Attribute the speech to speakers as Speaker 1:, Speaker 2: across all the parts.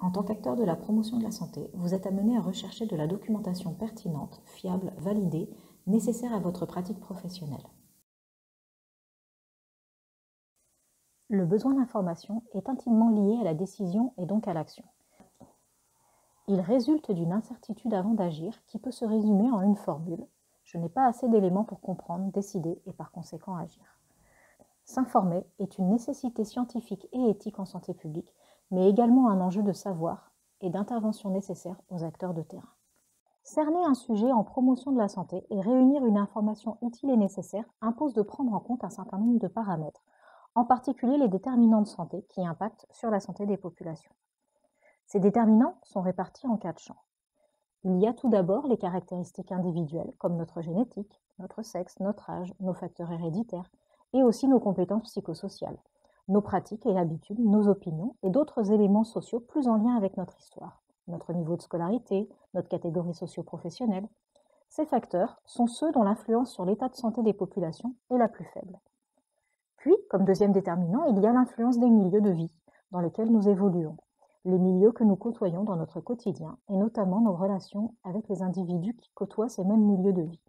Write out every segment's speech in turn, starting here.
Speaker 1: En tant qu'acteur de la promotion de la santé, vous êtes amené à rechercher de la documentation pertinente, fiable, validée, nécessaire à votre pratique professionnelle. Le besoin d'information est intimement lié à la décision et donc à l'action. Il résulte d'une incertitude avant d'agir qui peut se résumer en une formule « Je n'ai pas assez d'éléments pour comprendre, décider et par conséquent agir ». S'informer est une nécessité scientifique et éthique en santé publique, mais également un enjeu de savoir et d'intervention nécessaire aux acteurs de terrain. Cerner un sujet en promotion de la santé et réunir une information utile et nécessaire impose de prendre en compte un certain nombre de paramètres, en particulier les déterminants de santé qui impactent sur la santé des populations. Ces déterminants sont répartis en 4 champs. Il y a tout d'abord les caractéristiques individuelles, comme notre génétique, notre sexe, notre âge, nos facteurs héréditaires, et aussi nos compétences psychosociales, nos pratiques et habitudes, nos opinions et d'autres éléments sociaux plus en lien avec notre histoire, notre niveau de scolarité, notre catégorie socio-professionnelle. Ces facteurs sont ceux dont l'influence sur l'état de santé des populations est la plus faible. Puis, comme deuxième déterminant, il y a l'influence des milieux de vie dans lesquels nous évoluons, les milieux que nous côtoyons dans notre quotidien, et notamment nos relations avec les individus qui côtoient ces mêmes milieux de vie.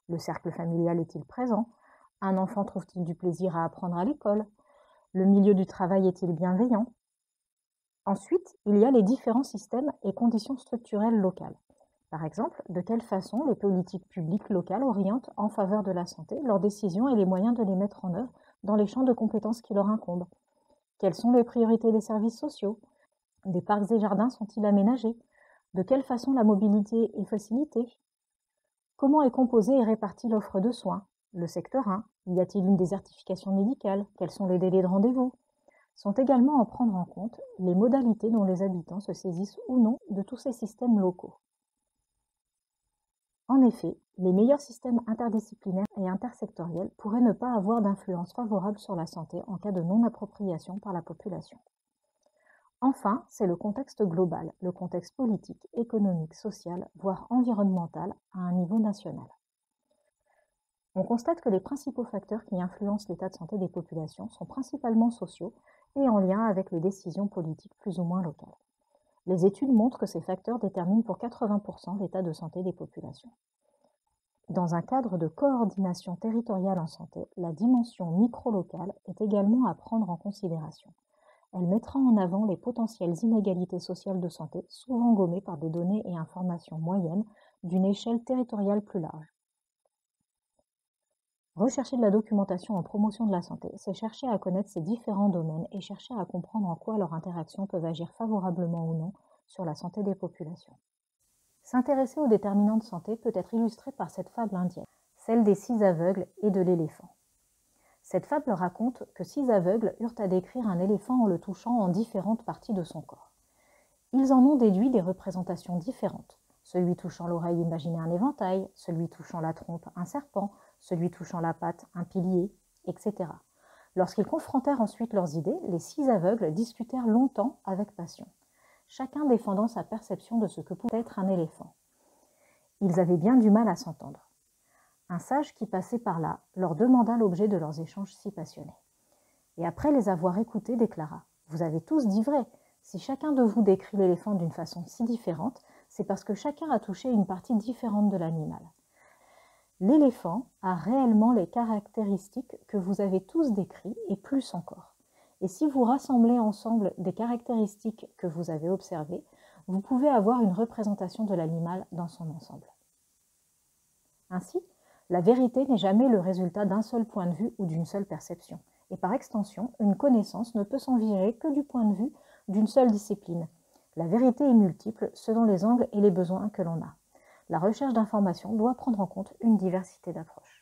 Speaker 1: Le cercle familial est-il présent? Un enfant trouve-t-il du plaisir à apprendre à l'école? Le milieu du travail est-il bienveillant? Ensuite, il y a les différents systèmes et conditions structurelles locales. Par exemple, de quelle façon les politiques publiques locales orientent en faveur de la santé leurs décisions et les moyens de les mettre en œuvre dans les champs de compétences qui leur incombent. Quelles sont les priorités des services sociaux? Des parcs et jardins sont-ils aménagés? De quelle façon la mobilité est facilitée? Comment est composée et répartie l'offre de soins? Le secteur 1, y a-t-il une désertification médicale? Quels sont les délais de rendez-vous? Sont également à prendre en compte les modalités dont les habitants se saisissent ou non de tous ces systèmes locaux. En effet, les meilleurs systèmes interdisciplinaires et intersectoriels pourraient ne pas avoir d'influence favorable sur la santé en cas de non-appropriation par la population. Enfin, c'est le contexte global, le contexte politique, économique, social, voire environnemental à un niveau national. On constate que les principaux facteurs qui influencent l'état de santé des populations sont principalement sociaux et en lien avec les décisions politiques plus ou moins locales. Les études montrent que ces facteurs déterminent pour 80% l'état de santé des populations. Dans un cadre de coordination territoriale en santé, la dimension micro-locale est également à prendre en considération. Elle mettra en avant les potentielles inégalités sociales de santé, souvent gommées par des données et informations moyennes d'une échelle territoriale plus large. Rechercher de la documentation en promotion de la santé, c'est chercher à connaître ces différents domaines et chercher à comprendre en quoi leurs interactions peuvent agir favorablement ou non sur la santé des populations. S'intéresser aux déterminants de santé peut être illustré par cette fable indienne, celle des 6 aveugles et de l'éléphant. Cette fable raconte que 6 aveugles eurent à décrire un éléphant en le touchant en différentes parties de son corps. Ils en ont déduit des représentations différentes. Celui touchant l'oreille imaginait un éventail, celui touchant la trompe un serpent, celui touchant la patte un pilier, etc. Lorsqu'ils confrontèrent ensuite leurs idées, les 6 aveugles discutèrent longtemps avec passion, chacun défendant sa perception de ce que pouvait être un éléphant. Ils avaient bien du mal à s'entendre. Un sage qui passait par là leur demanda l'objet de leurs échanges si passionnés. Et après les avoir écoutés, déclara « Vous avez tous dit vrai. Si chacun de vous décrit l'éléphant d'une façon si différente, c'est parce que chacun a touché une partie différente de l'animal. L'éléphant a réellement les caractéristiques que vous avez tous décrites et plus encore. Et si vous rassemblez ensemble des caractéristiques que vous avez observées, vous pouvez avoir une représentation de l'animal dans son ensemble. » Ainsi, la vérité n'est jamais le résultat d'un seul point de vue ou d'une seule perception. Et par extension, une connaissance ne peut s'envisager que du point de vue d'une seule discipline. La vérité est multiple selon les angles et les besoins que l'on a. La recherche d'informations doit prendre en compte une diversité d'approches.